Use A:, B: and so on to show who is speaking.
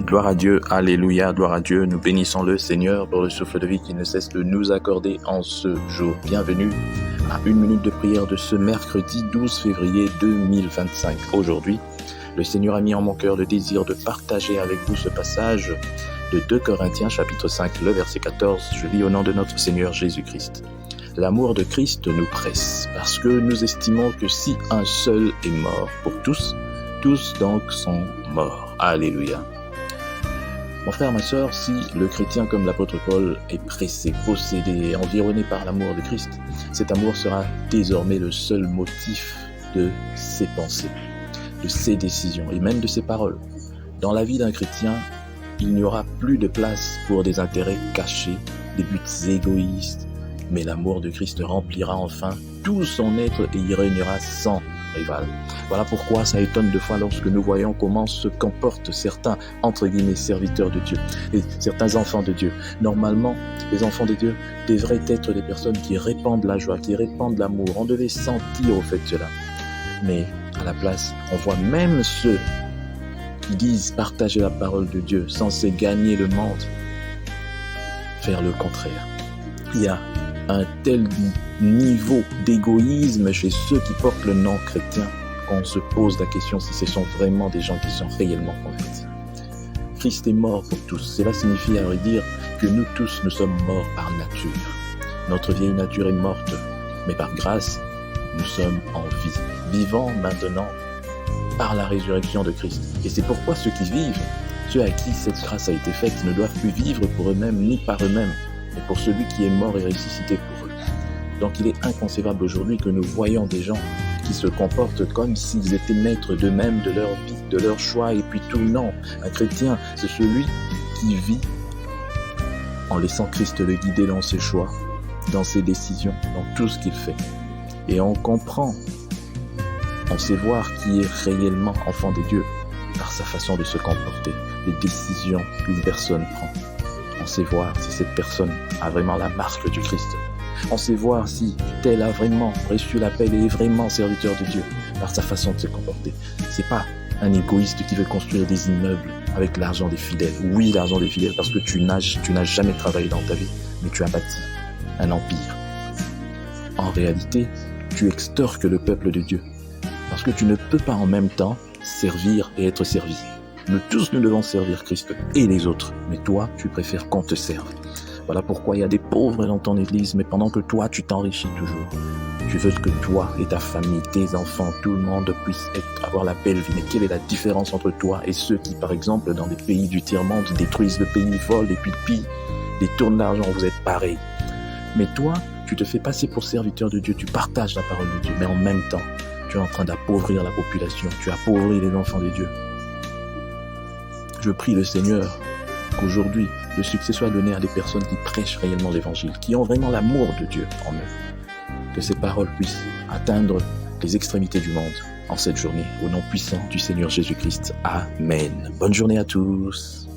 A: Gloire à Dieu, alléluia, gloire à Dieu, nous bénissons le Seigneur pour le souffle de vie qui ne cesse de nous accorder en ce jour. Bienvenue à une minute de prière de ce mercredi 12 février 2025. Aujourd'hui, le Seigneur a mis en mon cœur le désir de partager avec vous ce passage de 2 Corinthiens chapitre 5, le verset 14. Je lis au nom de notre Seigneur Jésus-Christ. L'amour de Christ nous presse parce que nous estimons que si un seul est mort pour tous, tous donc sont morts. Alléluia. Mon frère, ma sœur, si le chrétien comme l'apôtre Paul est pressé, possédé et environné par l'amour de Christ, cet amour sera désormais le seul motif de ses pensées, de ses décisions et même de ses paroles. Dans la vie d'un chrétien, il n'y aura plus de place pour des intérêts cachés, des buts égoïstes, mais l'amour de Christ remplira enfin tout son être et y régnera sans rival. Voilà pourquoi ça étonne de fois lorsque nous voyons comment se comportent certains, entre guillemets, serviteurs de Dieu et certains enfants de Dieu. Normalement, les enfants de Dieu devraient être des personnes qui répandent la joie, qui répandent l'amour. On devait sentir au fait cela. Mais à la place, on voit même ceux qui disent partager la parole de Dieu, censés gagner le monde, faire le contraire. Il y a un tel niveau d'égoïsme chez ceux qui portent le nom chrétien qu'on se pose la question si ce sont vraiment des gens qui sont réellement convertis. Christ est mort pour tous. Cela signifie à vrai dire que nous tous, nous sommes morts par nature. Notre vieille nature est morte, mais par grâce, nous sommes en vie, vivant maintenant par la résurrection de Christ. Et c'est pourquoi ceux qui vivent, ceux à qui cette grâce a été faite, ne doivent plus vivre pour eux-mêmes ni par eux-mêmes, mais pour celui qui est mort et ressuscité pour eux. Donc il est inconcevable aujourd'hui que nous voyons des gens qui se comportent comme s'ils étaient maîtres d'eux-mêmes, de leur vie, de leur choix, et puis tout. Non, un chrétien, c'est celui qui vit en laissant Christ le guider dans ses choix, dans ses décisions, dans tout ce qu'il fait. Et on comprend, on sait voir qui est réellement enfant de Dieu par sa façon de se comporter, les décisions qu'une personne prend. On sait voir si cette personne a vraiment la marque du Christ. On sait voir si tel a vraiment reçu l'appel et est vraiment serviteur de Dieu par sa façon de se comporter. C'est pas un égoïste qui veut construire des immeubles avec l'argent des fidèles. Oui, l'argent des fidèles, parce que tu n'as jamais travaillé dans ta vie, mais tu as bâti un empire. En réalité, tu extorques le peuple de Dieu, parce que tu ne peux pas en même temps servir et être servi. Nous tous, nous devons servir Christ et les autres, mais toi, tu préfères qu'on te serve. Voilà pourquoi il y a des pauvres dans ton église, mais pendant que toi, tu t'enrichis toujours. Tu veux que toi et ta famille, tes enfants, tout le monde puisse avoir la belle vie. Mais quelle est la différence entre toi et ceux qui, par exemple, dans des pays du tiers-monde, détruisent le pays, volent et puis pillent, détournent l'argent? Vous êtes pareil. Mais toi, tu te fais passer pour serviteur de Dieu, tu partages la parole de Dieu, mais en même temps, tu es en train d'appauvrir la population, tu appauvris les enfants de Dieu. Je prie le Seigneur qu'aujourd'hui, le succès soit donné à des personnes qui prêchent réellement l'évangile, qui ont vraiment l'amour de Dieu en eux. Que ces paroles puissent atteindre les extrémités du monde en cette journée, au nom puissant du Seigneur Jésus-Christ. Amen. Bonne journée à tous.